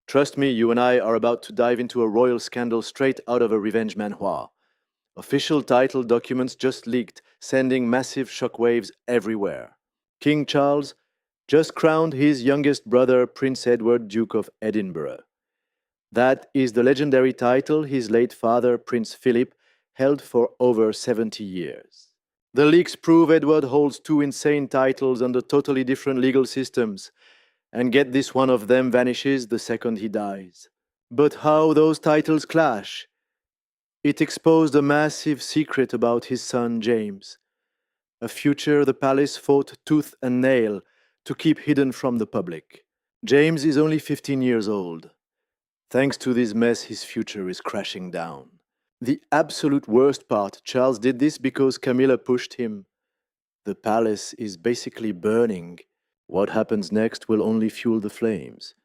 Trust me, you and I are about to dive into a royal scandal straight out of a revenge manhwa. Official title documents just leaked, sending massive shockwaves everywhere. King Charles just crowned his youngest brother, Prince Edward, Duke of Edinburgh. That is the legendary title his late father, Prince Philip, held for over 70 years. The leaks prove Edward holds two insane titles under totally different legal systems, and get this, one of them vanishes the second he dies. But how those titles clash? It exposed a massive secret about his son James, a future the palace fought tooth and nail to keep hidden from the public. James is only 15 years old. Thanks to this mess, his future is crashing down. The absolute worst part, Charles did this because Camilla pushed him. The palace is basically burning. What happens next will only fuel the flames.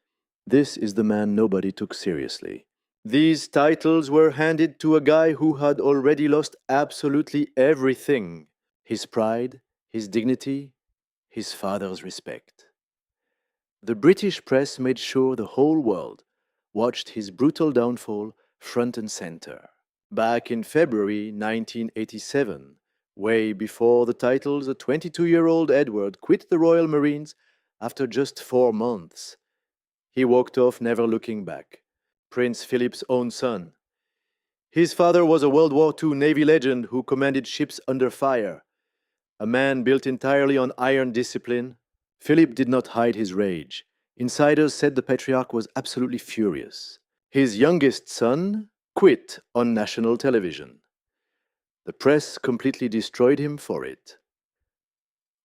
This is the man nobody took seriously. These titles were handed to a guy who had already lost absolutely everything: his pride, his dignity, his father's respect. The British press made sure the whole world watched his brutal downfall front and center. Back in February 1987, way before the titles, a 22-year-old Edward quit the Royal Marines after just 4 months. He walked off, never looking back. Prince Philip's own son. His father was a World War II Navy legend who commanded ships under fire. A man built entirely on iron discipline. Philip did not hide his rage. Insiders said the patriarch was absolutely furious. His youngest son quit on national television. The press completely destroyed him for it.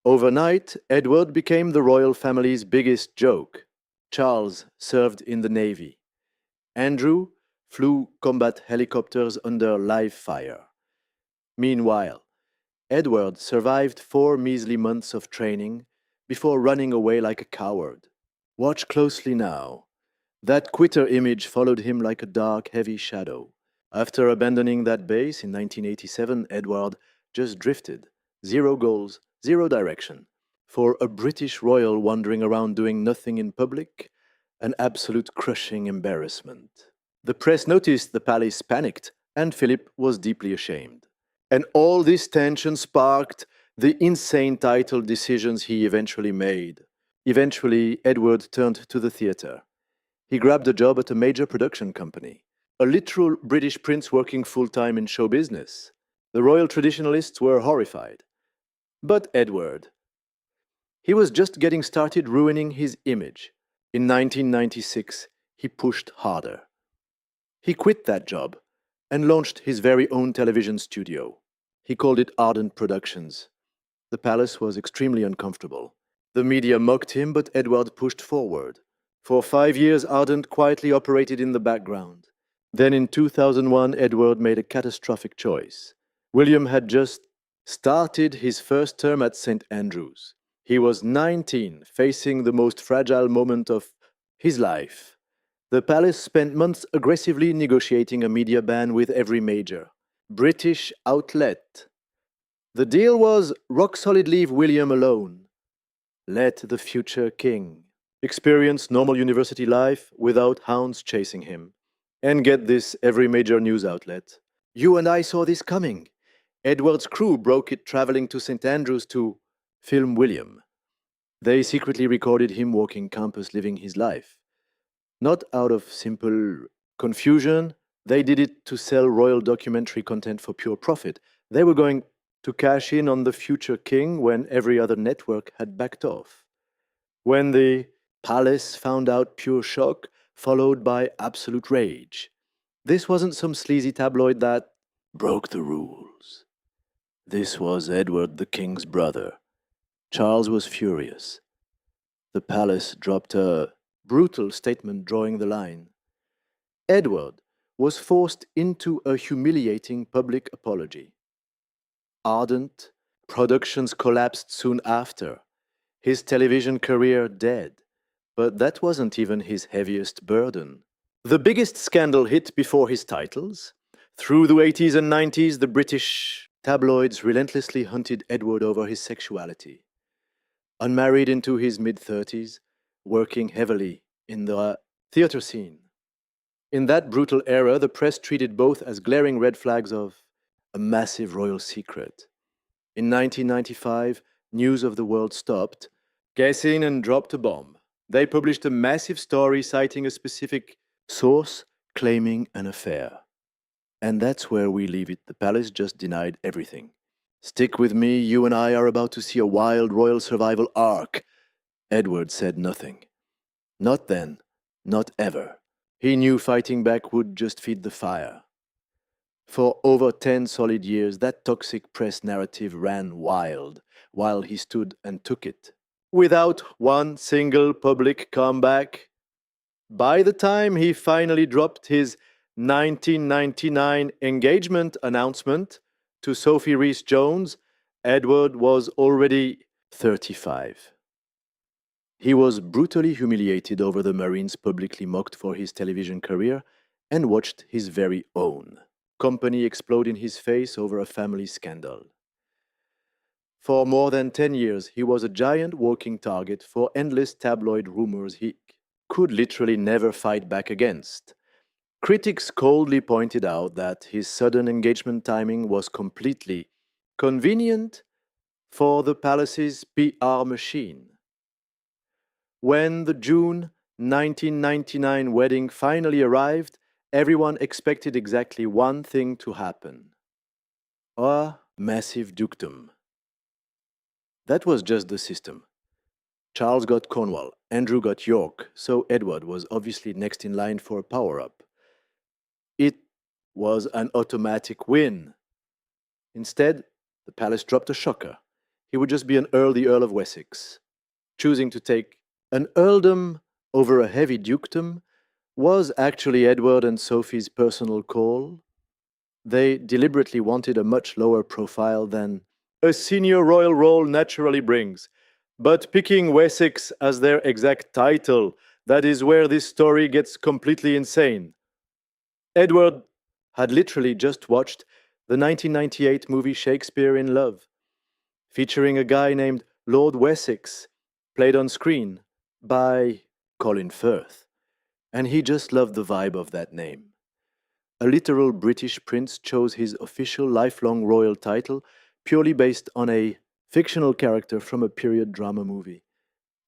Overnight, Edward became the royal family's biggest joke. Charles served in the Navy. Andrew flew combat helicopters under live fire. Meanwhile, Edward survived 4 measly months of training before running away like a coward. Watch closely now. That quitter image followed him like a dark, heavy shadow. After abandoning that base in 1987, Edward just drifted. 0 goals, 0 direction. For a British royal wandering around doing nothing in public, an absolute crushing embarrassment. The press noticed, the palace panicked, and Philip was deeply ashamed. And all this tension sparked the insane title decisions he eventually made. Eventually, Edward turned to the theatre. He grabbed a job at a major production company. A literal British prince working full-time in show business. The royal traditionalists were horrified. But Edward, he was just getting started ruining his image. In 1996, he pushed harder. He quit that job and launched his very own television studio. He called it Ardent Productions. The palace was extremely uncomfortable. The media mocked him, but Edward pushed forward. For 5 years, Ardent quietly operated in the background. Then in 2001, Edward made a catastrophic choice. William had just started his first term at St. Andrews. He was 19, facing the most fragile moment of his life. The palace spent months aggressively negotiating a media ban with every major British outlet. The deal was rock-solid: leave William alone. Let the future king experience normal university life without hounds chasing him. And get this, every major news outlet. You and I saw this coming. Edward's crew broke it traveling to St. Andrews to film William. They secretly recorded him walking campus living his life. Not out of simple confusion, they did it to sell royal documentary content for pure profit. They were going to cash in on the future king when every other network had backed off. When the palace found out, pure shock, followed by absolute rage. This wasn't some sleazy tabloid that broke the rules. This was Edward the King's brother. Charles was furious. The palace dropped a brutal statement drawing the line. Edward was forced into a humiliating public apology. Ardent Productions collapsed soon after. His television career dead. But that wasn't even his heaviest burden. The biggest scandal hit before his titles. Through the 80s and 90s, the British tabloids relentlessly hunted Edward over his sexuality. Unmarried into his mid-30s, working heavily in the Theatre scene. In that brutal era, the press treated both as glaring red flags of a massive royal secret. In 1995, News of the World stopped, guessing and dropped a bomb. They published a massive story citing a specific source claiming an affair. And that's where we leave it. The palace just denied everything. Stick with me, you and I are about to see a wild royal survival arc. Edward said nothing. Not then, not ever. He knew fighting back would just feed the fire. For over 10 solid years, that toxic press narrative ran wild while he stood and took it. Without one single public comeback. By the time he finally dropped his 1999 engagement announcement to Sophie Rhys-Jones, Edward was already 35. He was brutally humiliated over the Marines publicly mocked for his television career and watched his very own company explode in his face over a family scandal. For more than 10 years, he was a giant walking target for endless tabloid rumors he could literally never fight back against. Critics coldly pointed out that his sudden engagement timing was completely convenient for the palace's PR machine. When the June 1999 wedding finally arrived, everyone expected exactly one thing to happen: a massive dukedom. That was just the system. Charles got Cornwall, Andrew got York, so Edward was obviously next in line for a power-up. It was an automatic win. Instead, the palace dropped a shocker. He would just be an Earl, the Earl of Wessex. Choosing to take an earldom over a heavy dukedom was actually Edward and Sophie's personal call. They deliberately wanted a much lower profile than a senior royal role naturally brings. But picking Wessex as their exact title, that is where this story gets completely insane. Edward had literally just watched the 1998 movie Shakespeare in Love, featuring a guy named Lord Wessex, played on screen by Colin Firth, and he just loved the vibe of that name. A literal British prince chose his official lifelong royal title purely based on a fictional character from a period drama movie.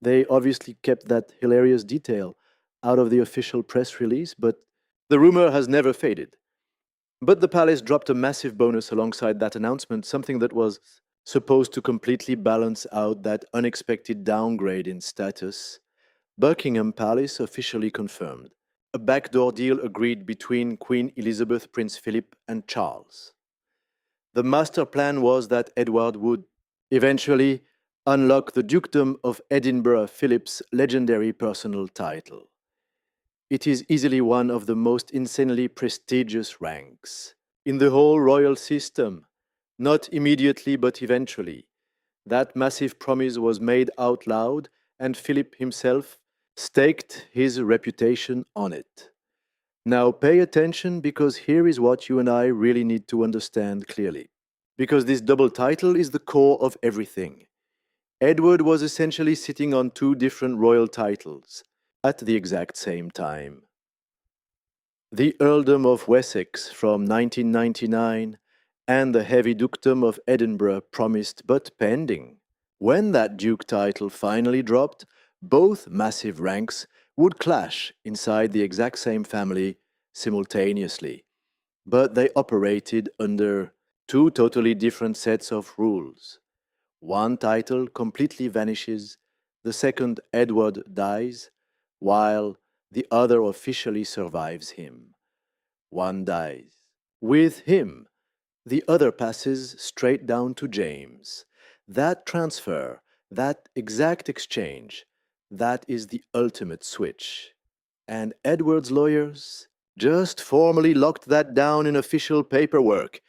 They obviously kept that hilarious detail out of the official press release, but the rumor has never faded. But the palace dropped a massive bonus alongside that announcement, something that was supposed to completely balance out that unexpected downgrade in status. Buckingham Palace officially confirmed a backdoor deal agreed between Queen Elizabeth, Prince Philip, and Charles. The master plan was that Edward would eventually unlock the Dukedom of Edinburgh, Philip's legendary personal title. It is easily one of the most insanely prestigious ranks in the whole royal system. Not immediately, but eventually. That massive promise was made out loud, and Philip himself staked his reputation on it. Now pay attention, because here is what you and I really need to understand clearly. Because this double title is the core of everything. Edward was essentially sitting on two different royal titles at the exact same time. The Earldom of Wessex from 1999 and the heavy dukedom of Edinburgh promised but pending. When that duke title finally dropped, both massive ranks would clash inside the exact same family simultaneously, but they operated under two totally different sets of rules. One title completely vanishes, the second, Edward, dies, while the other officially survives him. One dies. With him, the other passes straight down to James. That transfer, that exact exchange, that is the ultimate switch. And Edward's lawyers just formally locked that down in official paperwork.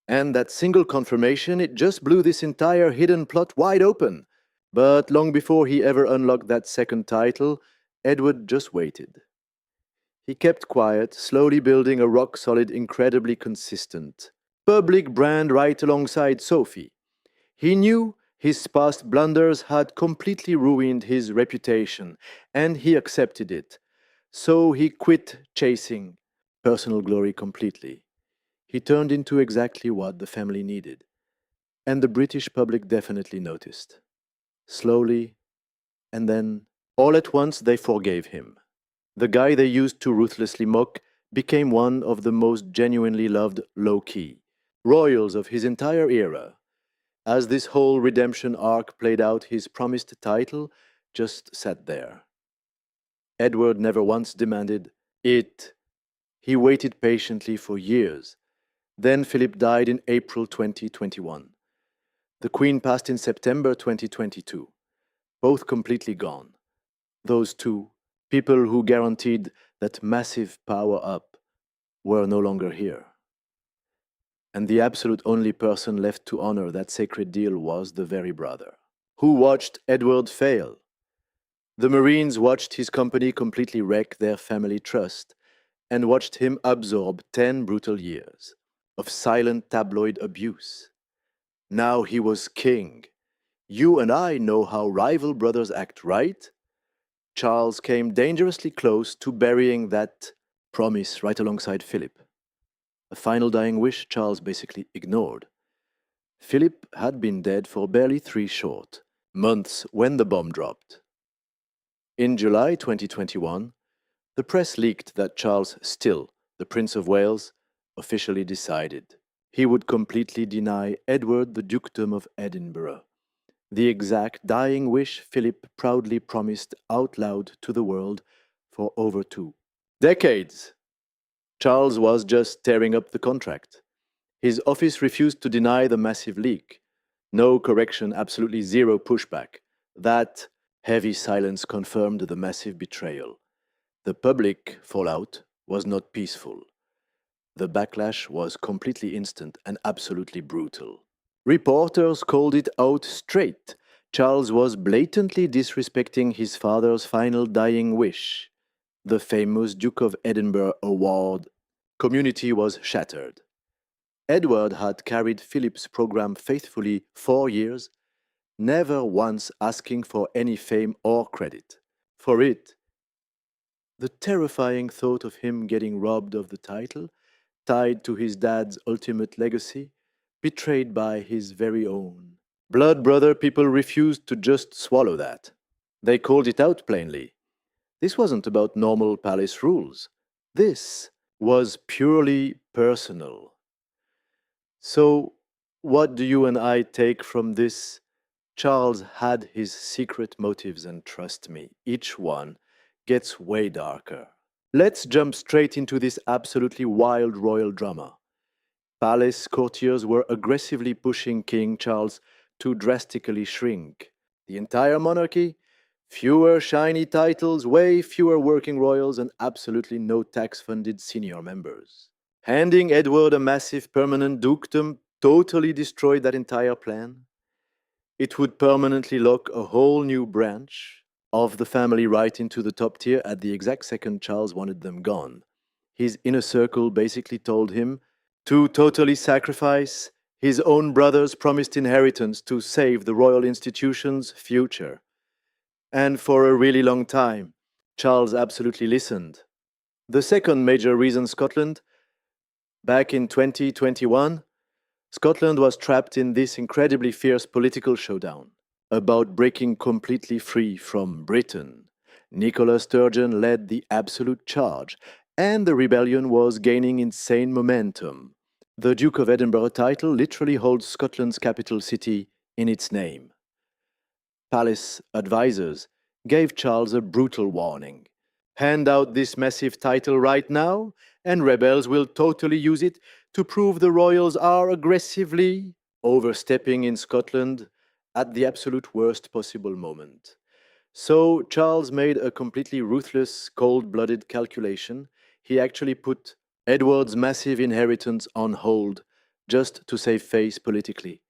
And that single confirmation, it just blew this entire hidden plot wide open. But long before he ever unlocked that second title, Edward just waited. He kept quiet, slowly building a rock-solid, incredibly consistent public brand right alongside Sophie. He knew his past blunders had completely ruined his reputation, and he accepted it. So he quit chasing personal glory completely. He turned into exactly what the family needed. And the British public definitely noticed. Slowly, and then, all at once, they forgave him. The guy they used to ruthlessly mock became one of the most genuinely loved low-key royals of his entire era. As this whole redemption arc played out, his promised title just sat there. Edward never once demanded it. He waited patiently for years. Then Philip died in April 2021. The Queen passed in September 2022. Both completely gone. Those two, people who guaranteed that massive power up, were no longer here. And the absolute only person left to honor that sacred deal was the very brother, who watched Edward fail. The Marines watched his company completely wreck their family trust and watched him absorb 10 brutal years of silent tabloid abuse. Now he was king. You and I know how rival brothers act, right? Charles came dangerously close to burying that promise right alongside Philip. A final dying wish Charles basically ignored. Philip had been dead for barely 3 short months when the bomb dropped. In July 2021, the press leaked that Charles, still the Prince of Wales, officially decided he would completely deny Edward the Dukedom of Edinburgh, the exact dying wish Philip proudly promised out loud to the world for over 2 decades. Charles was just tearing up the contract. His office refused to deny the massive leak. No correction, absolutely zero pushback. That heavy silence confirmed the massive betrayal. The public fallout was not peaceful. The backlash was completely instant and absolutely brutal. Reporters called it out straight. Charles was blatantly disrespecting his father's final dying wish. The famous Duke of Edinburgh award community was shattered. Edward had carried Philip's program faithfully 4 years, never once asking for any fame or credit. For it, the terrifying thought of him getting robbed of the title, tied to his dad's ultimate legacy, betrayed by his very own blood brother, people refused to just swallow that. They called it out plainly. This wasn't about normal palace rules. This was purely personal. So, what do you and I take from this? Charles had his secret motives, and trust me, each one gets way darker. Let's jump straight into this absolutely wild royal drama. Palace courtiers were aggressively pushing King Charles to drastically shrink the entire monarchy. Fewer shiny titles, way fewer working royals, and absolutely no tax funded senior members. Handing Edward a massive permanent dukedom totally destroyed that entire plan. It would permanently lock a whole new branch of the family right into the top tier at the exact second Charles wanted them gone. His inner circle basically told him to totally sacrifice his own brother's promised inheritance to save the royal institution's future. And for a really long time, Charles absolutely listened. The second major reason Scotland, back in 2021, Scotland was trapped in this incredibly fierce political showdown about breaking completely free from Britain. Nicola Sturgeon led the absolute charge, and the rebellion was gaining insane momentum. The Duke of Edinburgh title literally holds Scotland's capital city in its name. Palace advisors gave Charles a brutal warning. Hand out this massive title right now, and rebels will totally use it to prove the royals are aggressively overstepping in Scotland at the absolute worst possible moment. So Charles made a completely ruthless, cold-blooded calculation. He actually put Edward's massive inheritance on hold just to save face politically.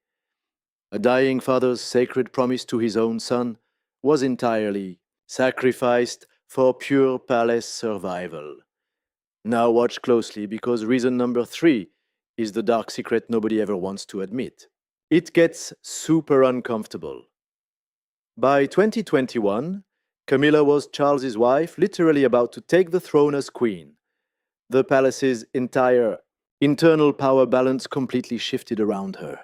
A dying father's sacred promise to his own son was entirely sacrificed for pure palace survival. Now watch closely, because reason number 3 is the dark secret nobody ever wants to admit. It gets super uncomfortable. By 2021, Camilla was Charles's wife, literally about to take the throne as queen. The palace's entire internal power balance completely shifted around her.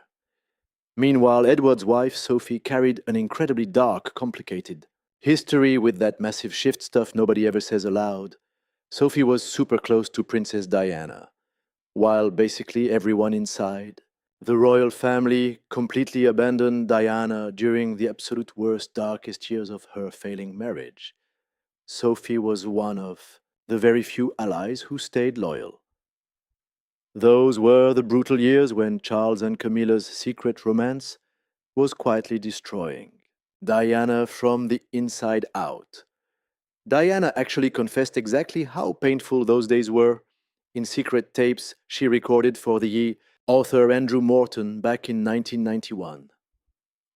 Meanwhile, Edward's wife, Sophie, carried an incredibly dark, complicated history with that massive shift stuff nobody ever says aloud. Sophie was super close to Princess Diana, while basically everyone inside the royal family completely abandoned Diana during the absolute worst, darkest years of her failing marriage. Sophie was one of the very few allies who stayed loyal. Those were the brutal years when Charles and Camilla's secret romance was quietly destroying Diana from the inside out. Diana actually confessed exactly how painful those days were in secret tapes she recorded for the author Andrew Morton back in 1991.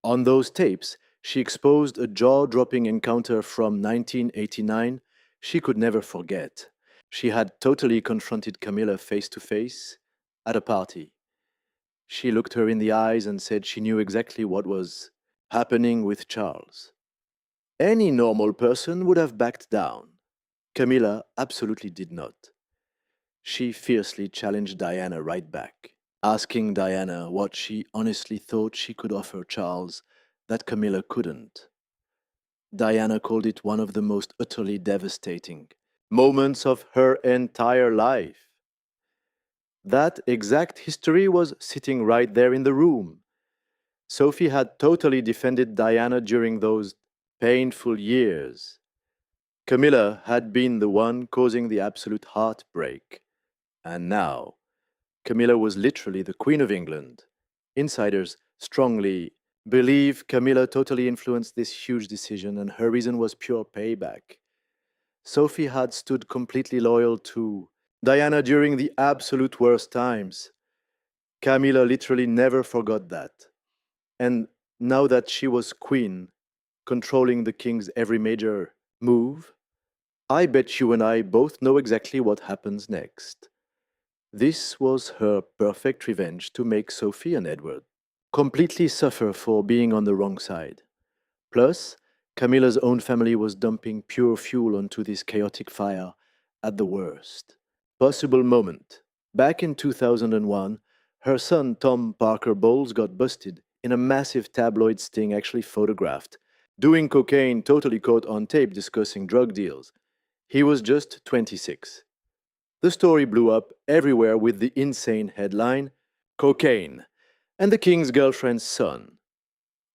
On those tapes, she exposed a jaw dropping encounter from 1989 she could never forget. She had totally confronted Camilla face to face at a party. She looked her in the eyes and said she knew exactly what was happening with Charles. Any normal person would have backed down. Camilla absolutely did not. She fiercely challenged Diana right back, asking Diana what she honestly thought she could offer Charles that Camilla couldn't. Diana called it one of the most utterly devastating moments of her entire life. That exact history was sitting right there in the room. Sophie had totally defended Diana during those painful years. Camilla had been the one causing the absolute heartbreak. And now, Camilla was literally the Queen of England. Insiders strongly believe Camilla totally influenced this huge decision, and her reason was pure payback. Sophie had stood completely loyal to Diana during the absolute worst times. Camilla literally never forgot that. And now that she was queen, controlling the king's every major move, I bet you and I both know exactly what happens next. This was her perfect revenge to make Sophie and Edward completely suffer for being on the wrong side. Plus, Camilla's own family was dumping pure fuel onto this chaotic fire at the worst possible moment. Back in 2001, her son Tom Parker Bowles got busted in a massive tabloid sting actually photographed, doing cocaine, totally caught on tape discussing drug deals. He was just 26. The story blew up everywhere with the insane headline Cocaine and the king's girlfriend's son.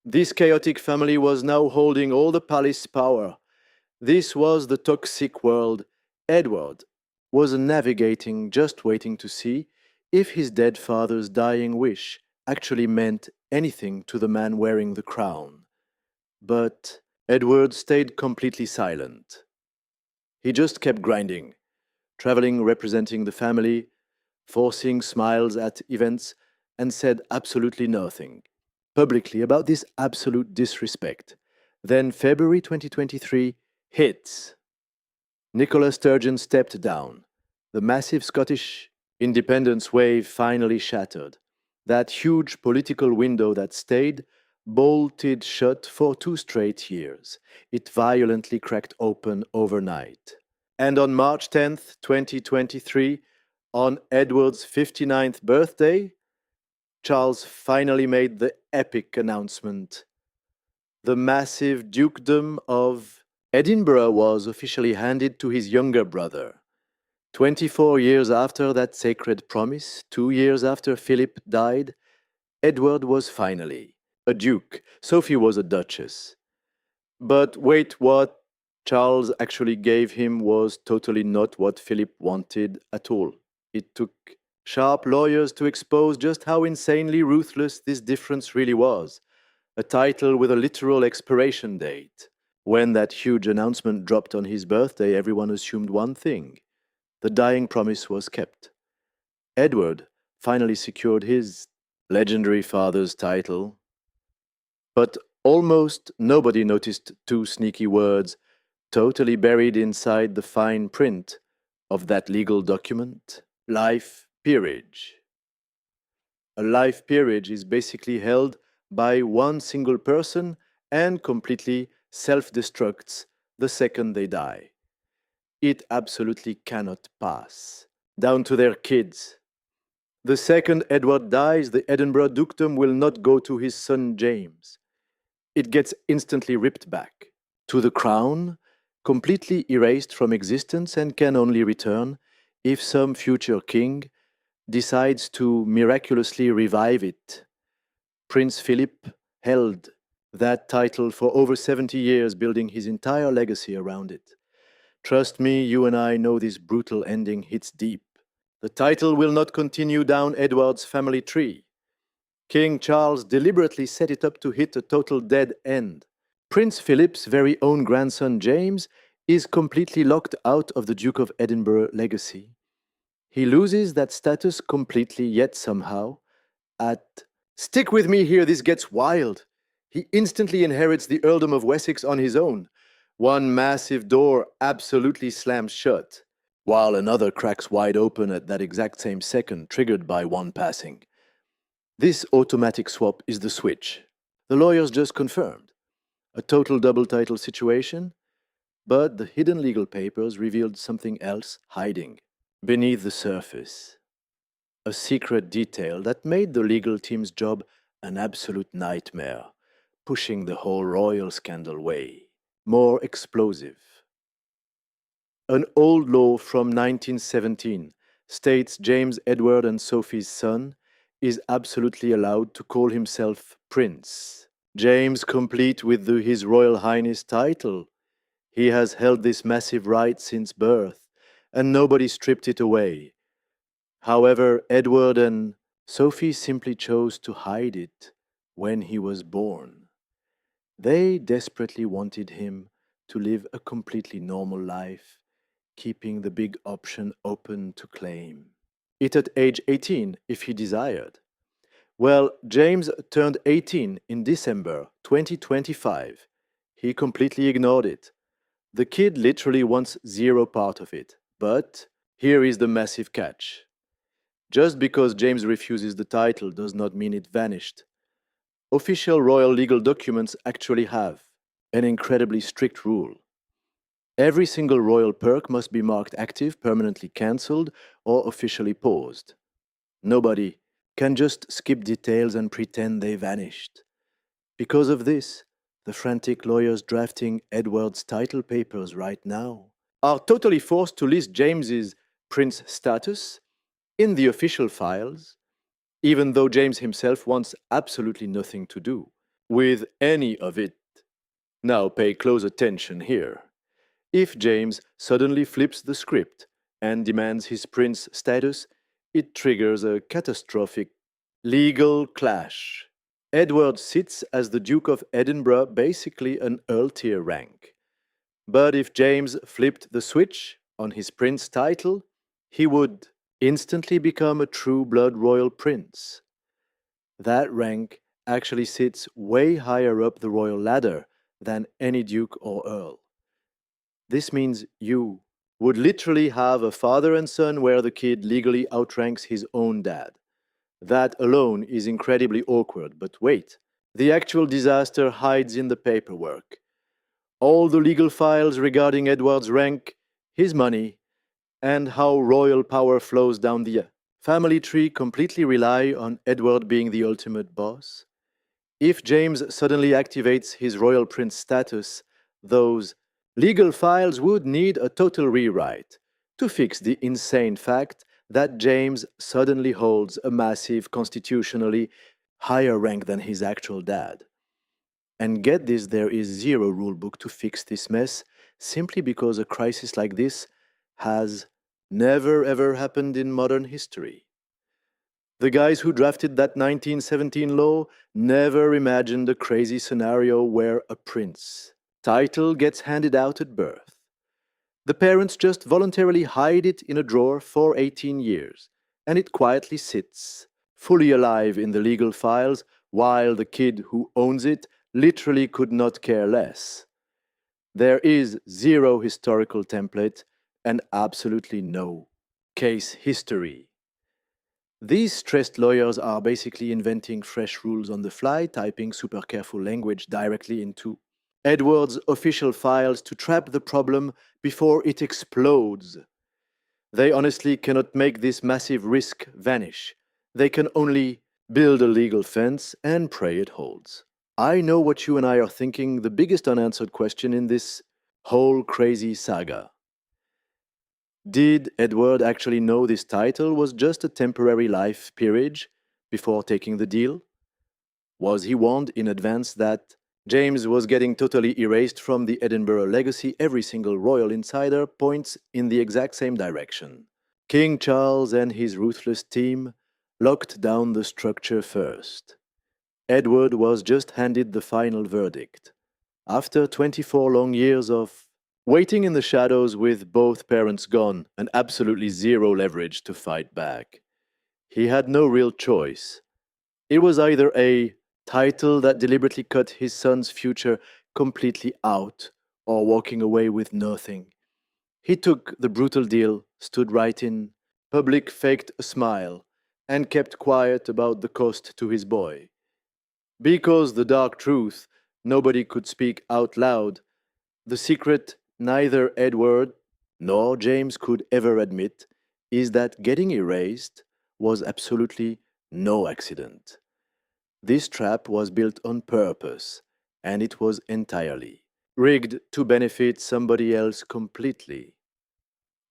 This chaotic family was now holding all the palace power. This was the toxic world Edward was navigating, just waiting to see if his dead father's dying wish actually meant anything to the man wearing the crown. But Edward stayed completely silent. He just kept grinding, traveling representing the family, forcing smiles at events, and said absolutely nothing publicly about this absolute disrespect. Then February 2023 hits. Nicola Sturgeon stepped down. The massive Scottish independence wave finally shattered. That huge political window that stayed bolted shut for 2 straight years. It violently cracked open overnight. And on March 10th, 2023, on Edward's 59th birthday, Charles finally made the epic announcement. The massive dukedom of Edinburgh was officially handed to his younger brother. 24 years after that sacred promise, 2 years after Philip died, Edward was finally a duke. Sophie was a duchess. But wait, what Charles actually gave him was totally not what Philip wanted at all. It took sharp lawyers to expose just how insanely ruthless this difference really was. A title with a literal expiration date. When that huge announcement dropped on his birthday, everyone assumed one thing: the dying promise was kept. Edward finally secured his legendary father's title. But almost nobody noticed two sneaky words totally buried inside the fine print of that legal document: life peerage. A life peerage is basically held by one single person and completely self destructs the second they die. It absolutely cannot pass. Down to their kids. The second Edward dies, the Edinburgh dukedom will not go to his son James. It gets instantly ripped back to the crown, completely erased from existence, and can only return if some future king decides to miraculously revive it. Prince Philip held that title for over 70 years, building his entire legacy around it. Trust me, you and I know this brutal ending hits deep. The title will not continue down Edward's family tree. King Charles deliberately set it up to hit a total dead end. Prince Philip's very own grandson James is completely locked out of the Duke of Edinburgh legacy. He loses that status completely, yet somehow, at stick with me here, this gets wild. He instantly inherits the Earldom of Wessex on his own. One massive door absolutely slams shut, while another cracks wide open at that exact same second, triggered by one passing. This automatic swap is the switch. The lawyers just confirmed. A total double title situation, but the hidden legal papers revealed something else hiding beneath the surface. A secret detail that made the legal team's job an absolute nightmare, pushing the whole royal scandal way more explosive. An old law from 1917 states James Edward and Sophie's son is absolutely allowed to call himself Prince. James, complete with His Royal Highness title. He has held this massive right since birth, and nobody stripped it away. However, Edward and Sophie simply chose to hide it when he was born. They desperately wanted him to live a completely normal life, keeping the big option open to claim it at age 18 if he desired. Well, James turned 18 in December 2025. He completely ignored it. The kid literally wants zero part of it. But here is the massive catch. Just because James refuses the title does not mean it vanished. Official royal legal documents actually have an incredibly strict rule. Every single royal perk must be marked active, permanently cancelled, or officially paused. Nobody can just skip details and pretend they vanished. Because of this, the frantic lawyers drafting Edward's title papers right now are totally forced to list James's prince status in the official files, even though James himself wants absolutely nothing to do with any of it. Now pay close attention here. If James suddenly flips the script and demands his prince status, it triggers a catastrophic legal clash. Edward sits as the Duke of Edinburgh, basically an Earl tier rank. But if James flipped the switch on his prince title, he would instantly become a true blood royal prince. That rank actually sits way higher up the royal ladder than any duke or earl. This means you would literally have a father and son where the kid legally outranks his own dad. That alone is incredibly awkward, but wait, the actual disaster hides in the paperwork. All the legal files regarding Edward's rank, his money, and how royal power flows down the family tree completely rely on Edward being the ultimate boss. If James suddenly activates his royal prince status, those legal files would need a total rewrite to fix the insane fact that James suddenly holds a massive constitutionally higher rank than his actual dad. And get this, there is zero rulebook to fix this mess, simply because a crisis like this has never ever happened in modern history. The guys who drafted that 1917 law never imagined a crazy scenario where a prince title gets handed out at birth. The parents just voluntarily hide it in a drawer for 18 years, and it quietly sits, fully alive in the legal files, while the kid who owns it literally could not care less. There is zero historical template and absolutely no case history. These stressed lawyers are basically inventing fresh rules on the fly, typing super careful language directly into Edward's official files to trap the problem before it explodes. They honestly cannot make this massive risk vanish. They can only build a legal fence and pray it holds. I know what you and I are thinking, the biggest unanswered question in this whole crazy saga. Did Edward actually know this title was just a temporary life peerage before taking the deal? Was he warned in advance that James was getting totally erased from the Edinburgh legacy? Every single royal insider points in the exact same direction. King Charles and his ruthless team locked down the structure first. Edward was just handed the final verdict. After 24 long years of waiting in the shadows with both parents gone and absolutely zero leverage to fight back, he had no real choice. It was either a title that deliberately cut his son's future completely out or walking away with nothing. He took the brutal deal, stood right in public, faked a smile, and kept quiet about the cost to his boy. Because the dark truth nobody could speak out loud, the secret neither Edward nor James could ever admit, is that getting erased was absolutely no accident. This trap was built on purpose, and it was entirely rigged to benefit somebody else completely.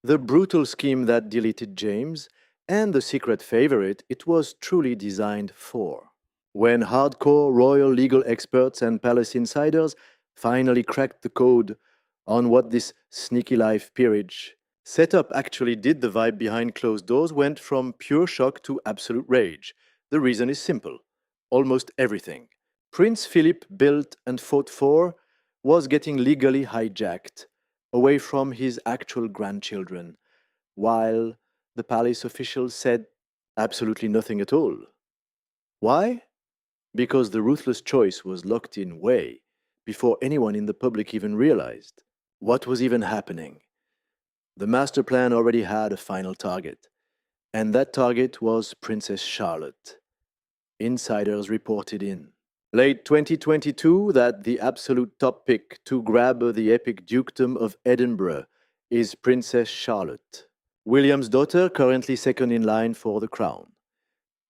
The brutal scheme that deleted James and the secret favorite it was truly designed for. When hardcore royal legal experts and palace insiders finally cracked the code on what this sneaky life peerage setup actually did, the vibe behind closed doors went from pure shock to absolute rage. The reason is simple: almost everything Prince Philip built and fought for was getting legally hijacked away from his actual grandchildren, while the palace officials said absolutely nothing at all. Why? Because the ruthless choice was locked in way before anyone in the public even realized what was even happening. The master plan already had a final target, and that target was Princess Charlotte. Insiders reported in late 2022 that the absolute top pick to grab the epic dukedom of Edinburgh is Princess Charlotte, William's daughter, currently second in line for the crown.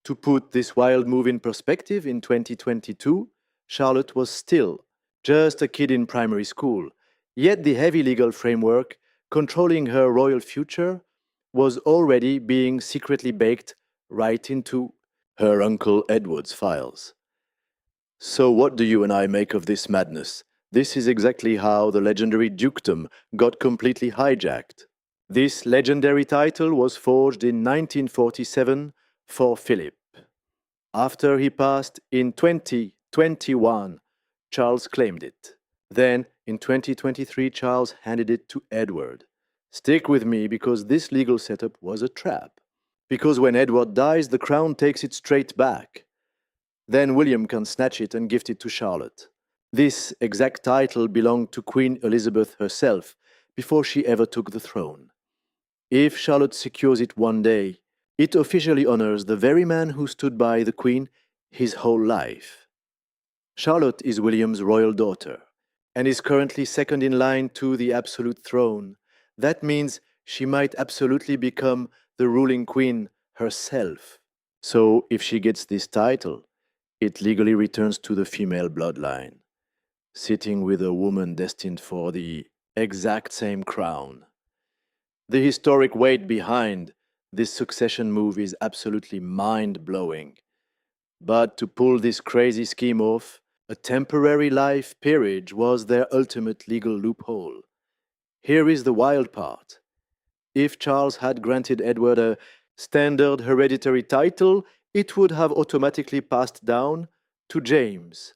To put this wild move in perspective, in 2022, Charlotte was still just a kid in primary school, yet the heavy legal framework controlling her royal future was already being secretly baked right into her uncle Edward's files. So, what do you and I make of this madness? This is exactly how the legendary dukedom got completely hijacked. This legendary title was forged in 1947 for Philip. After he passed in 2021, Charles claimed it. Then, in 2023, Charles handed it to Edward. Stick with me because this legal setup was a trap. Because when Edward dies, the crown takes it straight back. Then William can snatch it and gift it to Charlotte. This exact title belonged to Queen Elizabeth herself before she ever took the throne. If Charlotte secures it one day, it officially honors the very man who stood by the Queen his whole life. Charlotte is William's royal daughter and is currently second in line to the absolute throne. That means she might absolutely become the ruling queen herself. So, if she gets this title, it legally returns to the female bloodline, sitting with a woman destined for the exact same crown. The historic weight behind this succession move is absolutely mind blowing. But to pull this crazy scheme off, a temporary life peerage was their ultimate legal loophole. Here is the wild part. If Charles had granted Edward a standard hereditary title, it would have automatically passed down to James,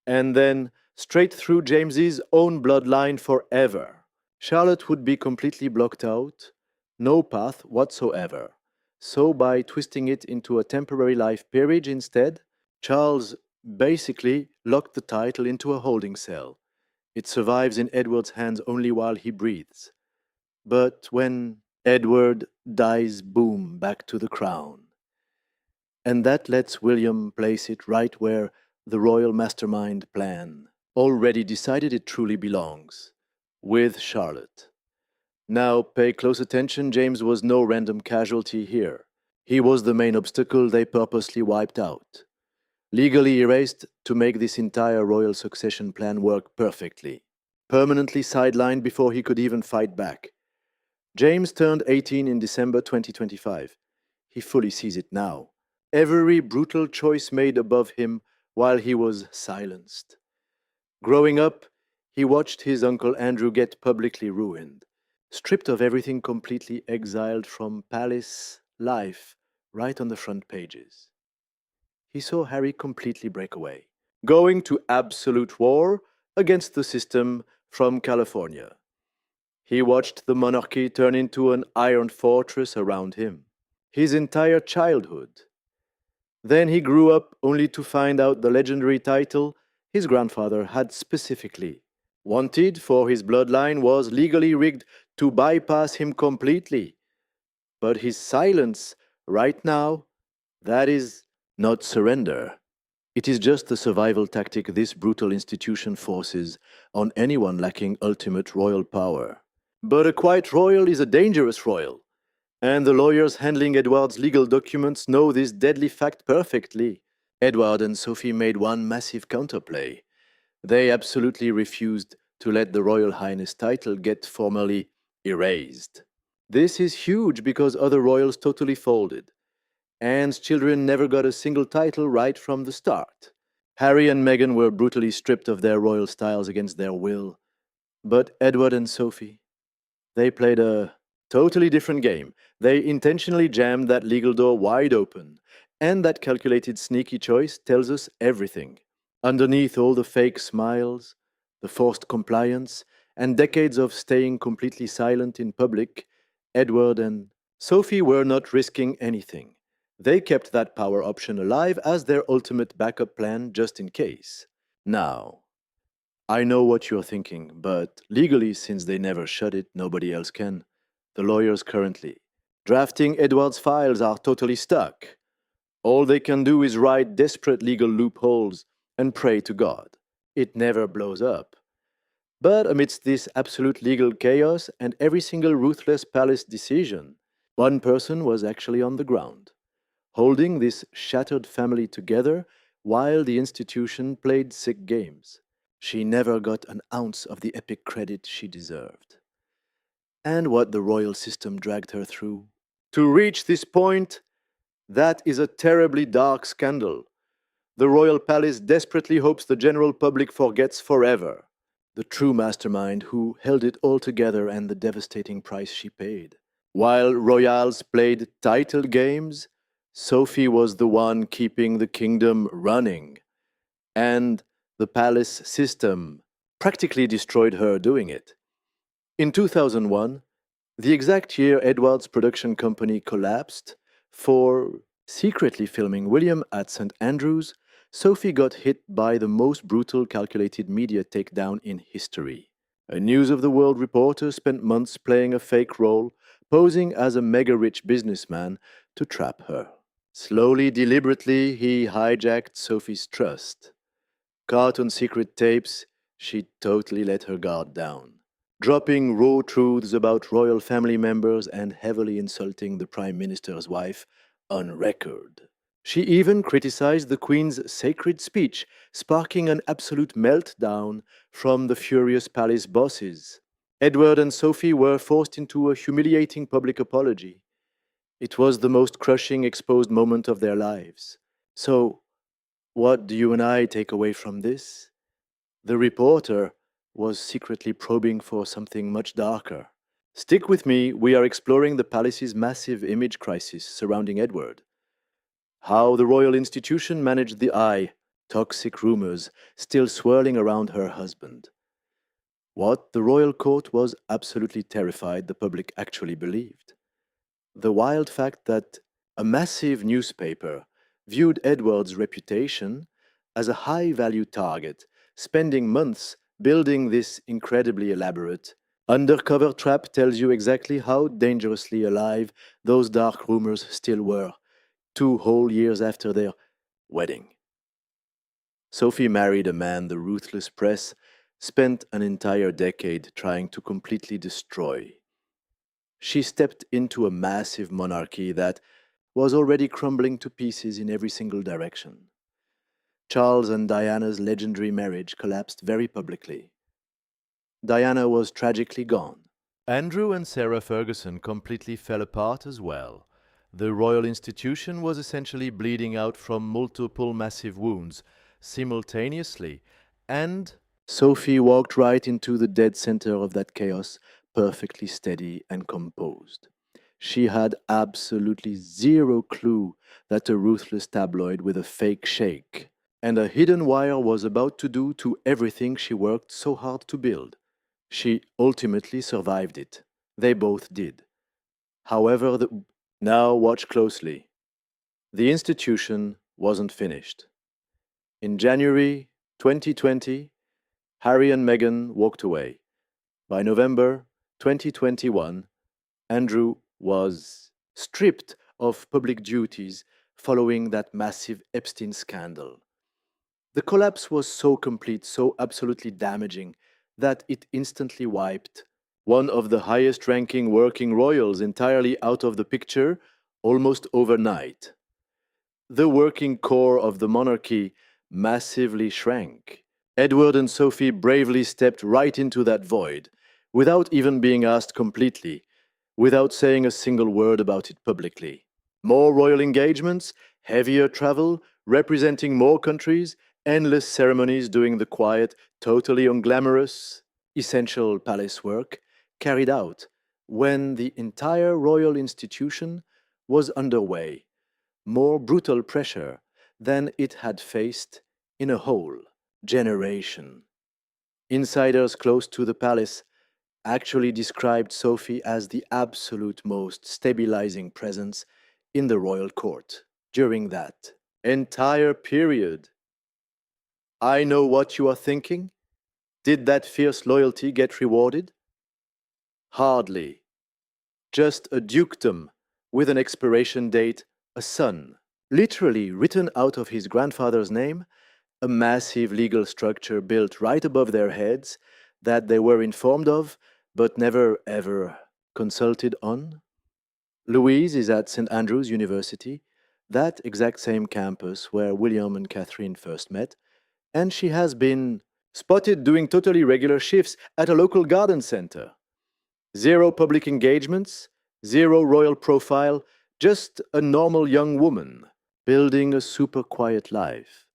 and then straight through James's own bloodline forever. Charlotte would be completely blocked out, no path whatsoever. So, by twisting it into a temporary life peerage instead, Charles basically locked the title into a holding cell. It survives in Edward's hands only while he breathes. But when Edward dies, boom, back to the crown. And that lets William place it right where the royal mastermind plan already decided it truly belongs with Charlotte. Now, pay close attention, James was no random casualty here. He was the main obstacle they purposely wiped out, legally erased to make this entire royal succession plan work perfectly. Permanently sidelined before he could even fight back. James turned 18 in December 2025. He fully sees it now. Every brutal choice made above him while he was silenced. Growing up, he watched his uncle Andrew get publicly ruined, stripped of everything, completely exiled from palace life, right on the front pages. He saw Harry completely break away, going to absolute war against the system from California. He watched the monarchy turn into an iron fortress around him. His entire childhood. Then he grew up only to find out the legendary title his grandfather had specifically wanted for his bloodline was legally rigged to bypass him completely. But his silence right now, that is not surrender. It is just a survival tactic this brutal institution forces on anyone lacking ultimate royal power. But a quiet royal is a dangerous royal, and the lawyers handling Edward's legal documents know this deadly fact perfectly. Edward and Sophie made one massive counterplay. They absolutely refused to let the Royal Highness title get formally erased. This is huge because other royals totally folded. Anne's children never got a single title right from the start. Harry and Meghan were brutally stripped of their royal styles against their will. But Edward and Sophie, they played a totally different game. They intentionally jammed that legal door wide open. And that calculated, sneaky choice tells us everything. Underneath all the fake smiles, the forced compliance, and decades of staying completely silent in public, Edward and Sophie were not risking anything. They kept that power option alive as their ultimate backup plan just in case. Now, I know what you're thinking, but legally, since they never shut it, nobody else can. The lawyers currently drafting Edward's files are totally stuck. All they can do is write desperate legal loopholes and pray to God. It never blows up. But amidst this absolute legal chaos and every single ruthless palace decision, one person was actually on the ground, holding this shattered family together while the institution played sick games. She never got an ounce of the epic credit she deserved. And what the royal system dragged her through. To reach this point, that is a terribly dark scandal. The royal palace desperately hopes the general public forgets forever the true mastermind who held it all together and the devastating price she paid. While royals played title games, Sophie was the one keeping the kingdom running. And the palace system practically destroyed her doing it. In 2001, the exact year Edward's production company collapsed for secretly filming William at St. Andrews, Sophie got hit by the most brutal calculated media takedown in history. A News of the World reporter spent months playing a fake role, posing as a mega-rich businessman to trap her. Slowly, deliberately, he hijacked Sophie's trust. Caught on secret tapes, she totally let her guard down, dropping raw truths about royal family members and heavily insulting the Prime Minister's wife on record. She even criticized the Queen's sacred speech, sparking an absolute meltdown from the furious palace bosses. Edward and Sophie were forced into a humiliating public apology. It was the most crushing, exposed moment of their lives. So, what do you and I take away from this? The reporter was secretly probing for something much darker. Stick with me, we are exploring the palace's massive image crisis surrounding Edward. How the royal institution managed the toxic rumors still swirling around her husband. What the royal court was absolutely terrified the public actually believed. The wild fact that a massive newspaper viewed Edward's reputation as a high-value target, spending months building this incredibly elaborate undercover trap tells you exactly how dangerously alive those dark rumors still were 2 whole years after their wedding. Sophie married a man the ruthless press spent an entire decade trying to completely destroy. She stepped into a massive monarchy that was already crumbling to pieces in every single direction. Charles and Diana's legendary marriage collapsed very publicly. Diana was tragically gone. Andrew and Sarah Ferguson completely fell apart as well. The royal institution was essentially bleeding out from multiple massive wounds simultaneously, and Sophie walked right into the dead center of that chaos, perfectly steady and composed. She had absolutely zero clue that a ruthless tabloid with a fake shake and a hidden wire was about to do to everything she worked so hard to build. She ultimately survived it. They both did. However, now watch closely. The institution wasn't finished. In January 2020, Harry and Meghan walked away. By November 2021, Andrew was stripped of public duties following that massive Epstein scandal. The collapse was so complete, so absolutely damaging, that it instantly wiped one of the highest ranking working royals entirely out of the picture almost overnight. The working core of the monarchy massively shrank. Edward and Sophie bravely stepped right into that void, without even being asked completely, without saying a single word about it publicly. More royal engagements, heavier travel, representing more countries, endless ceremonies doing the quiet, totally unglamorous, essential palace work carried out when the entire royal institution was underway. More brutal pressure than it had faced in a whole generation. Insiders close to the palace actually described Sophie as the absolute most stabilizing presence in the royal court during that entire period. I know what you are thinking. Did that fierce loyalty get rewarded? Hardly. Just a dukedom with an expiration date, a son, literally written out of his grandfather's name, a massive legal structure built right above their heads that they were informed of but never ever consulted on. Louise is at St. Andrews University, that exact same campus where William and Catherine first met, and she has been spotted doing totally regular shifts at a local garden center. Zero public engagements, zero royal profile, just a normal young woman building a super quiet life,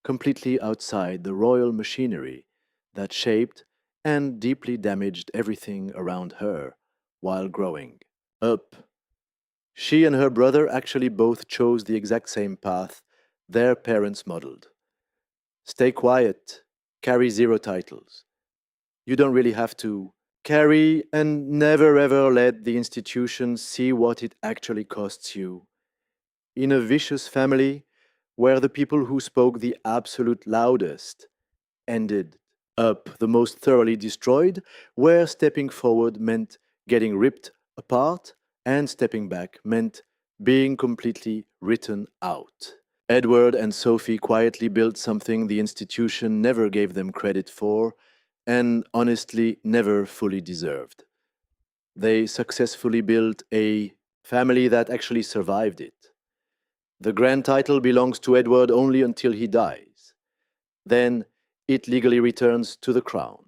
completely outside the royal machinery that shaped and deeply damaged everything around her while growing up. She and her brother actually both chose the exact same path their parents modeled. Stay quiet, carry zero titles. You don't really have to carry and never ever let the institution see what it actually costs you. In a vicious family where the people who spoke the absolute loudest ended up the most thoroughly destroyed, where stepping forward meant getting ripped apart and stepping back meant being completely written out. Edward and Sophie quietly built something the institution never gave them credit for and honestly never fully deserved. They successfully built a family that actually survived it. The grand title belongs to Edward only until he dies. Then it legally returns to the crown.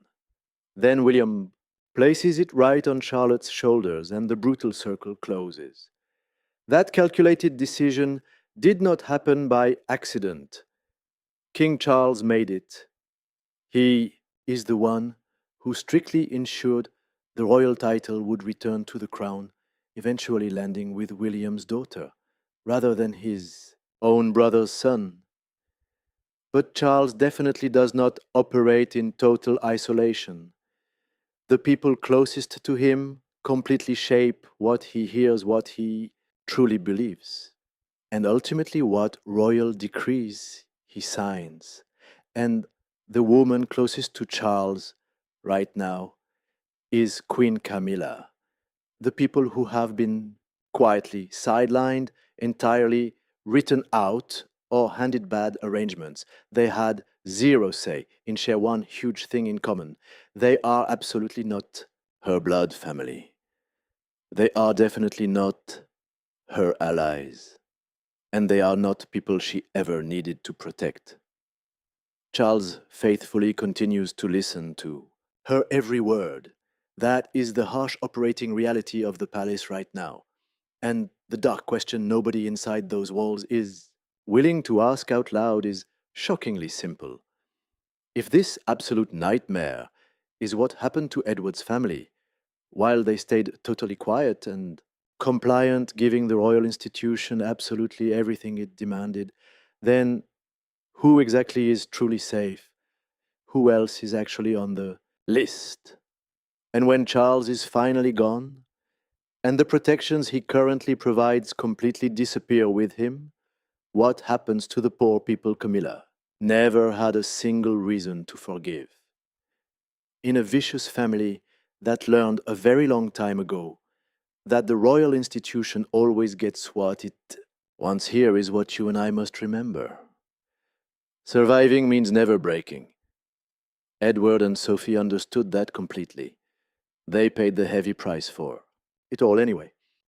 Then William places it right on Charlotte's shoulders and the brutal circle closes. That calculated decision did not happen by accident. King Charles made it. He is the one who strictly ensured the royal title would return to the crown, eventually landing with William's daughter, rather than his own brother's son. But Charles definitely does not operate in total isolation. The people closest to him completely shape what he hears, what he truly believes, and ultimately what royal decrees he signs. And the woman closest to Charles right now is Queen Camilla. The people who have been quietly sidelined, entirely written out or handed bad arrangements. They had zero say in share one huge thing in common. They are absolutely not her blood family. They are definitely not her allies. And they are not people she ever needed to protect. Charles faithfully continues to listen to her every word. That is the harsh operating reality of the palace right now. And the dark question nobody inside those walls is willing to ask out loud is shockingly simple. If this absolute nightmare is what happened to Edward's family, while they stayed totally quiet and compliant, giving the royal institution absolutely everything it demanded, then who exactly is truly safe? Who else is actually on the list? And when Charles is finally gone, and the protections he currently provides completely disappear with him, what happens to the poor people Camilla never had a single reason to forgive? In a vicious family that learned a very long time ago that the royal institution always gets what it wants, here is what you and I must remember. Surviving means never breaking. Edward and Sophie understood that completely. They paid the heavy price for it all anyway.